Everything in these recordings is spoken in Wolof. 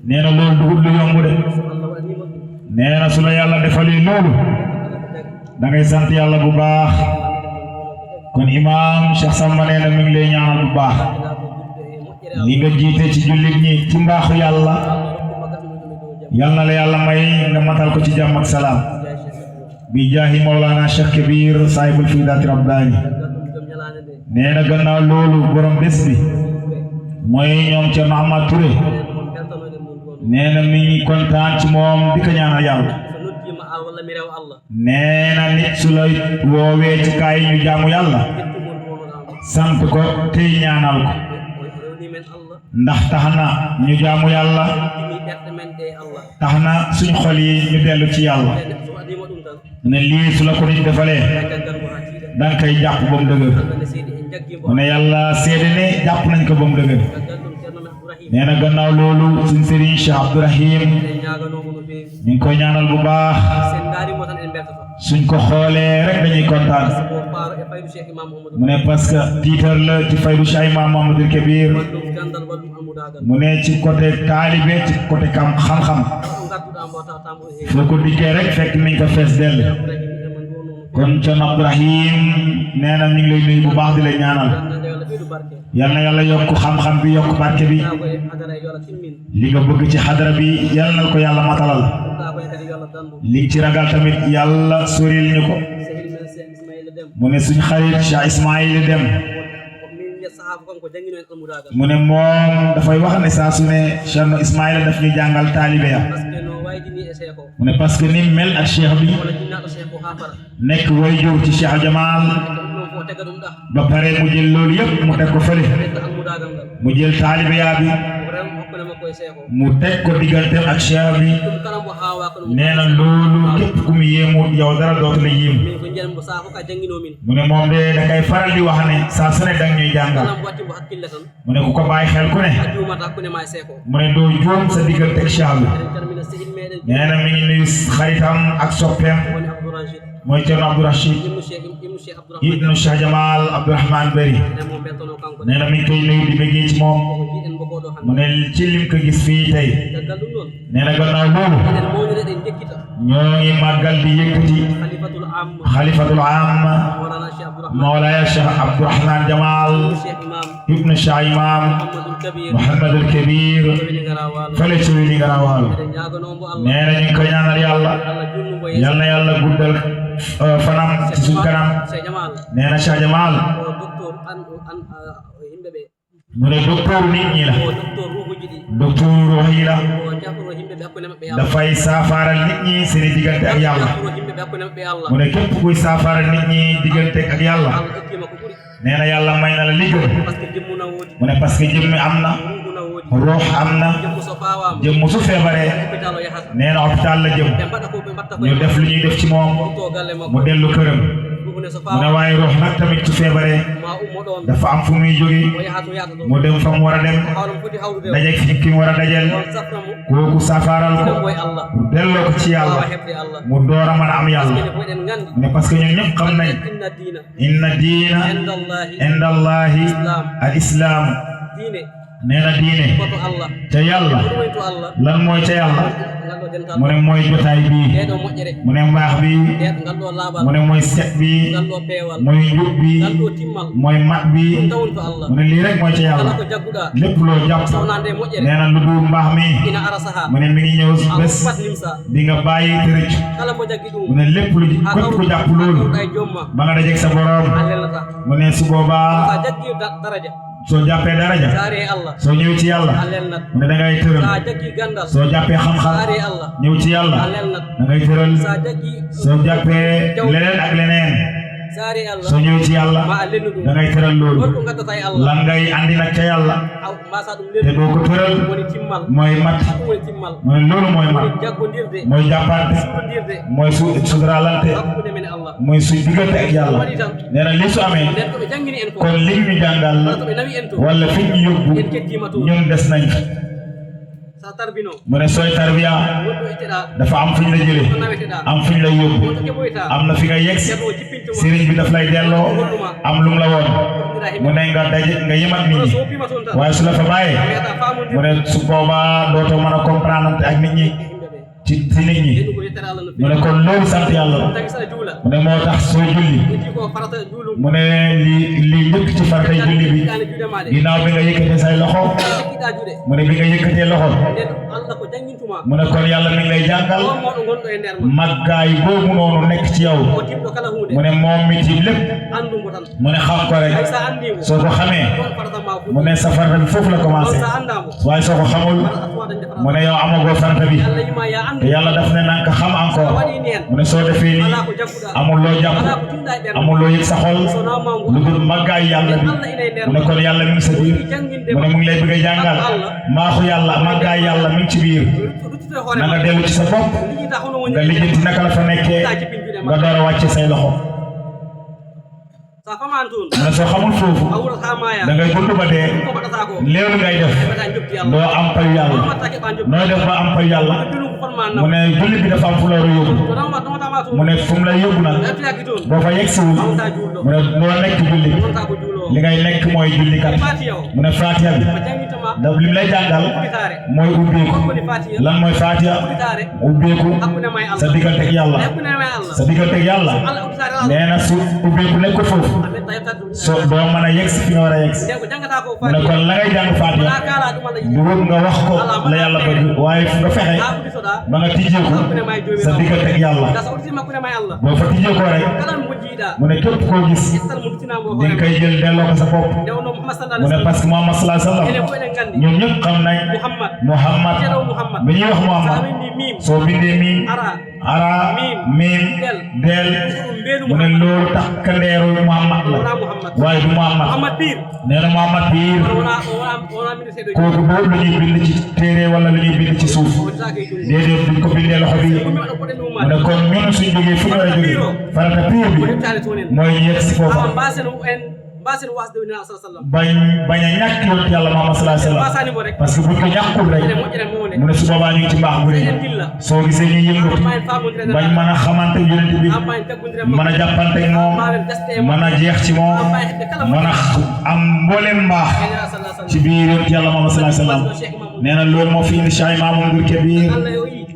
nee na loolu dugub lu yomb de nee na su la yàlla defalee loolu da ngay sant yàlla bu baax kon imaam Cheikh Samba nee na mi ngi lay ñaanal bu baax li nga jiite ci jullit ñi ci mbaaxu yàlla yal na la yàlla may nga matal ko ci jàmm ak salaam bi jaahi Mawlana Cheikh Kabir saahibul fidaati rabbaani nee na gannaaw loolu borom bés bi mooy ñoom Thierno Amath Touré nee na mi ngi kontaan ci moom di ko ñaanal yàlla nee na nit su la woowee ci kaay ñu jaamu yàlla sant ko tey ñaanal ko ndax tax na ñu jaamu yàlla tax na suñ xol yi ñu dellu ci yàlla ne lii su la ko nit defalee danga koy jàpp ba mu dëgër mu ne yàlla seede ne jàpp nañ ko ba mu dëgër nee na gannaaw loolu suñ sëriñ Cheikh Abdourahim ñu ngi koy ñaanal bu baax suñ ko xoolee rek dañuy kontaan mu ne parce que tiitar la ci faydu Cheikh Imam Mouhamadoul Kabir mu ne ci côté taalibe ci côté xam-xam foo ko dikkee rek fekk nañ ko fees dell kon Thierno Abdourahim nee na ñu ngi lay nuyu bu baax di la ñaanal yal na yàlla yokk xam-xam bi yokk barke bi li nga bëgg ci xadara bi yal na ko yàlla matalal li ci ragal tamit yàlla soril ñu ko mu ne suñ xarit Cheikh Ismaïl Dem mu ne moom dafay wax ne saa su ne Thierno Ismaïla daf ñu jàngal taalibe ya mu ne parce que ni mel ak cheikh bi nekk way jur ci Cheikh Jamal ba pare mu jël loolu yëpp mu teg ko fële mu jël taalibe yaa bi mu teg ko digganteem ak cheikh bi nee na loolu képp ku mu yéemu yow dara dootu la yéem mu ne moom de da kay faral di wax ne saa su ne dang ñuy jàngal mu ne ku ko bàyyi xel ku ne mu ne doo juum sa diggante ak cheikh bi nee na mi ngi nuyu xaritam ak soppeem mooy Thierno Abdou Rachid ibnu Cheikh Jamal Abdourahmane Bari nee na mi ngi koy nuyu di bëggee ci moom mu ne ci lim ko gis fii tey nee na gannaaw loolu ñoo ngi màggal di yëkkati xalifatul am Mawlaya Cheikh Abdourahmane Jamal ibnu Cheikh Imam Mouhamadoul Kabir fële ci wi li Garawal nee na ñu ngi koy ñaanal yàlla yal na yàlla guddal fanam ci suñ kanam nee na Cheikh Jamal mu ne docteur nit ñi la docteur ruux yi la dafay saafaaral nit ñi seen diggante ak yàlla mu ne képp kuy saafaaral nit ñi diggante ak yàlla nee na yàlla may na la li gën mu ne parce que jëmmi am na ruux am na jëmm su feebaree nee na hôpital la jëm ñu def lu ñuy def ci moom mu dellu këram mu ne waaye ruux nag tamit su feebaree dafa am fu muy jóge mu dem fa mu war a dem dajeeg fi ki mu war a dajeel kooku safaaral ko delloo ko ci yàlla mu door a mën a am yàlla mu ne parce que ñun ñëpp xam nañ inna diina inda allahi al islam nee na diine ca yàlla lan mooy ca yàlla mu ne mooy jotaay bii mu ne mbaax bi mu ne mooy set bi mooy njub bi mooy mat bi mu ne lii rek mooy ca yàlla lépp loo jàpp nee na lu dul mbaax mi mu ne mi ngi ñëw si bés di nga bàyyi te rëcc mu ne lépp lu képp ku jàpp loolu ba nga dajeeg sa borom mu ne su boobaa soo jàppee daraja soo ñëw ci yàlla mu ne da ngay tëral soo jàppee xam-xam ñëw ci yàlla da ngay tëral soo jàppee leneen ak leneen soo ñëw ci yàlla da ngay tëral loolu lan ngay andi nag ca yàlla te doo ko tëral mooy mat mu ne loolu mooy mat mooy jàppante mooy suturaalante mooy suy diggante ak yàlla nee na li su amee kon li ñu jàngal wala fi ñu yóbbu ñun des nañ mu ne sooy tarbiya dafa am fu ñu la jëlee am fu ñu lay yóbbu am na fi nga yegg sëriñ bi daf lay delloo am lu mu la woon mu ne nga daje nga yemat nit ñi waaye su la fa bàyyee mu ne su boobaa dootoo mën a comprendre ak nit ñi ci nit ñi mu ne kon loolu sant yàlla mu ne moo tax soo julli mu ne li njëkk ci faratay julli bi ginnaaw bi nga yëkkatee say loxo mu ne bi nga yëkkatee loxo mu ne kon yàlla mi ngi lay jàngal màggaay boobu noonu nekk ci yow mu ne moom mi ci lépp mu ne xam ko rek soo ko xamee mu ne sa farata bi foofu la commencé waaye soo ko xamul mu ne yow amagoo farata bi te yàlla daf ne nanga ko xam encore mu ne soo defee nii amul loo jàpp amul loo yëg sa xol lu dul màggaay yàlla bi mu ne kon yàlla mi ngi sa biir mu ne mu ngi lay bëgg a jàngal maaxu yàlla màggaay yàlla mi ngi ci biir na nga dellu ci sa bopp nga lijjanti naka la fa nekkee nga door a wàcce say loxo mu ne soo xamul foofu da ngay dund ba dee léegi ngay def doo am payu yàlla nooy def ba am payu yàlla mu ne julli bi dafa am fu la war a yóbbu mu ne fu mu lay yóbbu nag boo fa yegsiwul mu ne loo nekk julli bi li ngay nekk mooy jullikat mu ne Fatiha bi daf li mu lay jàngal mooy ubbeeku lan mooy Fatiha ubbeeku sa digganteeg yàlla sa digganteeg yàlla nee na su ubbeeku nekk ko foofu so doo mën a yegsi fi nga war a yegsi mu ne kon la ngay jàng Fatiha dugub nga wax ko la yàlla bëgg waaye fu nga fexe ba nga tijjeeku sa digganteeg yàlla boo fa tijjeekoo rek mu ne képp koo gis di nga koy jël delloo ko sa bopp mu ne parce que Muhammad sallallahu alayhi wa sallam ñoom ñëpp xam nañ Muhammad bi ñuy wax Muhammad soo bindee miim ara miim del mu ne loolu tax kandeeru Muhammad la waaye du Muhammad nee na Muhammad biir kooku boobu lu ñuy bind ci téere wala lu ñuy bind ci suuf déedéet duñ ko bindee loxo bi mu ne kon ñun suñ jógee fu ñu war a jógee farata piir bi mooy ñu yegg si foofu bañ a ñàkk yoon yàlla Muhammad sallallahu alayhi wa sallam parce que buñ ko ñàkkul rek mu ne su boobaa ñu ngi ci mbaax bu rëy soo gisee ñu yëngatu bañ mën a xamante yonent bi mën a jàppante moom mën a jeex ci moom mën a am mbooleem mbaax ci biir yoon yàlla Muhammad sallallahu alayhi wa sallam nee na loolu moo fi indi Cheikh Mamoun Ndour Kébir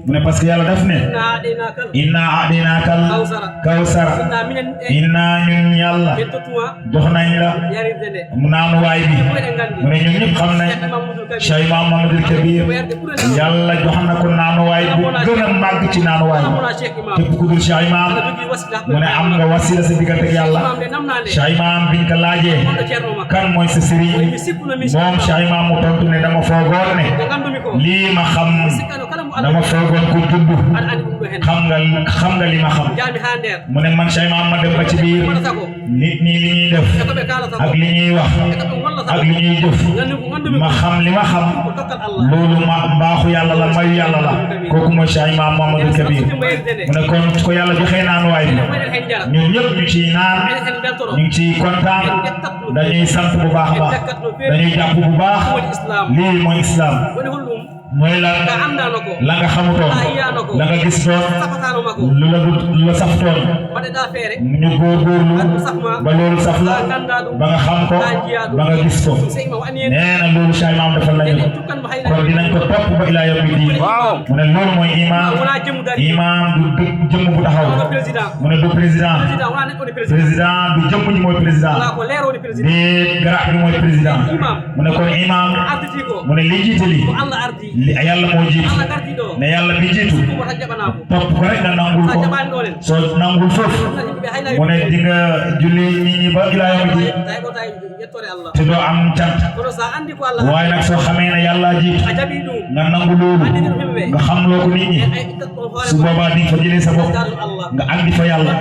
mu ne parce que yàlla daf ne inna a'daynaakal kawsara inna ñun yàlla jox nañ la naanu waay bi mu ne ñun ñëpp xam nañ Cheikh Mamoun Ndour Kébir yàlla jox na ko naanu waay bu gën a màgg ci naanu waay képp ku dul Cheikh Imam mu ne am nga wasila sa diggante ak yàlla Cheikh Imam biñ ko laajee kan mooy sa sëriñ moom Cheikh Imam mu tontu ne dama foogoon ne lii ma xam dama foogoon ko judd xam nga li ma xam mu ne man Cheikh Imam ma dem ba ci biir nit ñi li ñuy def ak li ñuy wax ak li ñuy jëf ma xam li ma xam loolu ma mbaaxu yàlla la mayu yàlla la kooku mooy Cheikh Imam Mamadou Kabir mu ne kon ko yàlla joxee naan waay bi ñun ñëpp ñu ciy naan ñu ngi ciy kontaan dañuy sant bu baax a baax dañuy jàpp bu baax lii mooy islam mooy la nga xamutoon la nga gis toon lu la saftoon ñu góorgóorlu ba loolu saf la ba nga xam ko ba nga gis ko nee na loolu Cheikh Imam defal lañu ko kon dinañ ko topp ba ilaa yawmi diin mu ne loolu mooy imam du jëmm bu taxaw mu ne du président du jëmm ji mooy président di garab bi mooy président mu ne kon imam mu ne li jiite li yàlla moo jiitu ne yàlla bi jiitu topp ko rek nga nangul ko soo nangul foofu mu ne di nga julli nit ñi ba ilaa yawmi diin te doo am cant waaye nag soo xamee ne yàlla jiitu nga nangu loolu nga xam loo ko nit ñi su boobaa di nga fa jëlee sa bopp nga andi fa yàlla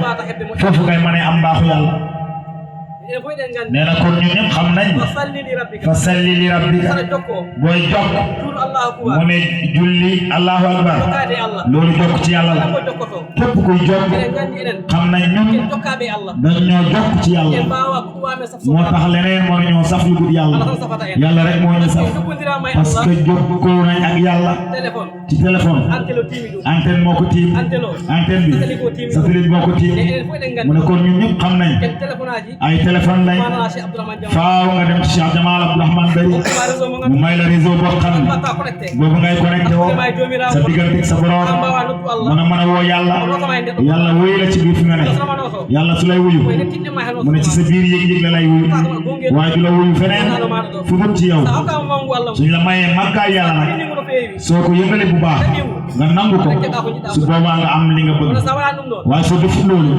foofu ngay mën a am mbaaxu yàlla nee na kon ñun ñëpp xam nañ fa salli li rabbika booy jokk mu ne julli allahu akbar loolu jokk ci yàlla la képp kuy jokk xam nañ ñun dañ ñoo jokk ci yàlla moo tax leneen mënuñoo saf lu dul yàlla yàlla rek moo ñu saf parce que jokkoo nañ ak yàlla ci téléphone antenne moo ko tiim antenne bi satellite moo ko tiim mu ne kon ñun ñëpp xam nañ ay téléphone lañ faaw nga dem ci Cheikh Jamal Abdourahmane Bari mu may la réseau boo xam ne boobu ngay connecté woo sa diggante sa borom mën a woo yàlla yàlla wuyu la ci biir fi nga ne yàlla su lay wuyu mu ne ci sa biir yëg-yëg la lay wuyu waaye du la wuyu feneen fu dul ci yow suñ la mayee màggaay yàlla nag soo ko yëngale bu baax nga nangu ko su boobaa nga am li nga bëgg waaye soo defut loolu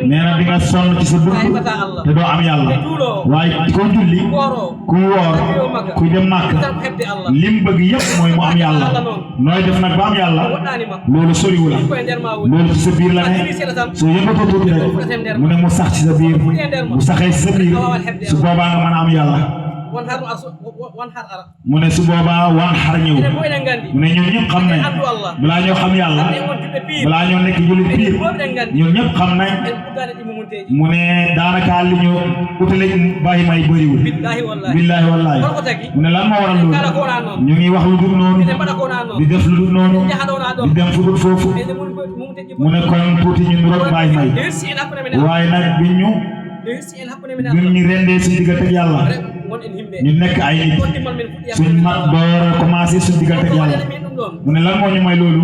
nee na di nga sonn ci sa dund te doo am yàlla waaye koy julli kuy woor kuy dem màkk lim bëgg yëpp mooy mu am yàlla nooy def nag ba am yàlla loolu soriwu la loolu ci sa biir la ne soo yëngatoo tuuti rek mu ne mu sax ci sa biir mu saxee ci sa biir su boobaa nga mën a am yàlla mu ne su boobaa wan xar ñëw mu ne ñun ñëpp xam nañ balaa ñoo xam yàlla balaa ñoo nekk jullit biir ñun ñëpp xam nañ mu ne daanaka li ñu utale bàyyi may bëriwul billaahi wallaahi mu ne lan moo waral loolu ñu ngi wax lu dul noonu di def lu dul noonu di dem fu dul foofu mu ne kon tuuti ñu rek bàyyi may waaye nag bi ñu rendee suñu diggante ak yàlla ñu nekk ay nit suñ mat door a commencé suñu diggante ak yàlla mu ne lan moo ñu may loolu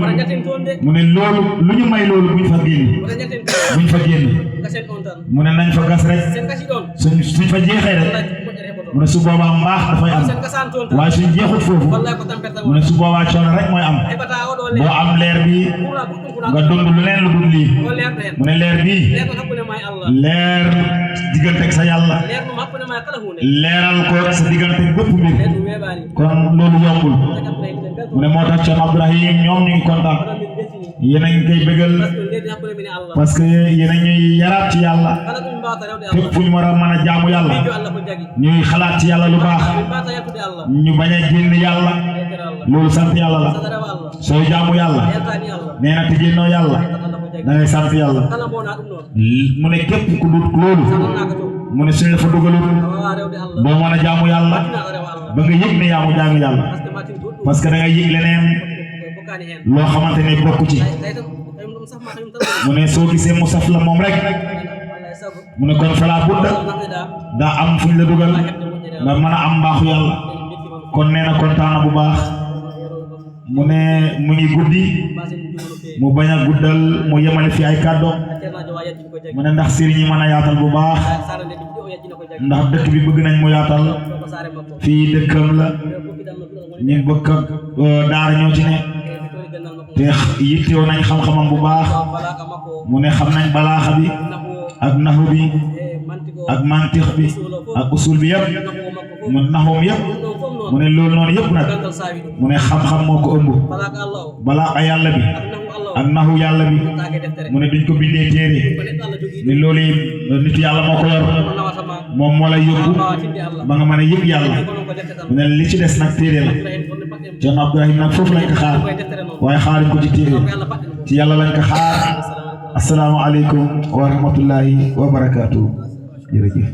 mu ne loolu lu ñu may loolu buñ fa génn mu ne nañ fa gas rek suñ fa jeexee rek mu ne su boobaa mbaax dafay am waaye suñ jeexut foofu mu ne su boobaa coono rek mooy am boo am leer bi nga dund lu leen lu dul lii mu ne leer bii leer diggante ak sa yàlla leeral ko sa diggante bépp mbir kon loolu yombul mu ne moo tax Cheikh Abdourahim ñoom ñu ngi kontaan yéen a ngi koy bëggal parce que yéen a ñuy yaraat ci yàlla fépp fu ñu war a mën a jaamu yàlla ñuy xalaat ci yàlla lu baax ñu bañ a génn yàlla loolu sant yàlla la sooy jaamu yàlla nee na te génnoo yàlla da ngay sant yàlla mu ne képp ku dut loolu mu ne suñu la fa dugalul boo mën a jaamu yàlla ba nga yëg ne yaa mu jaamu yàlla parce que da ngay yëg leneen loo xamante ne bokku ci mu ne soo gisee mu saf la moom rek mu ne kon falaa budda daa am fuñ la dugal nga mën a am mbaaxu yàlla kon nee na kontaan na bu baax mu ne mu ngi guddi mu bañ a guddal mu yemale fi ay kàddo mu ne ndax sëriñ yi mën a yaatal bu baax ndax dëkk bi bëgg nañ mu yaatal fii dëkkam la ñu bokk ak daara ñoo ci ne te yittewoo nañ xam-xamam bu baax mu ne xam nañ balaaxa bi ak naxu bi ak mantix bi ak usul bi yëpp mu naxoom yëpp mu ne loolu noonu yëpp nag mu ne xam-xam moo ko ëmb balaaxa yàlla bi ak naxu yàlla bi mu ne duñ ko bindee téere ne loolu nitu yàlla moo ko yor moom moo lay yóbbu ba nga mën a yëg yàlla mu ne li ci des nag téere la Cheikh Abdourahim nag foofu lañ ko xaar waaye xaaruñ ko ci téere ci yàlla lañ ko xaar assalaamu aleykum wa rahmatullahi wa barakaatu jërëjëf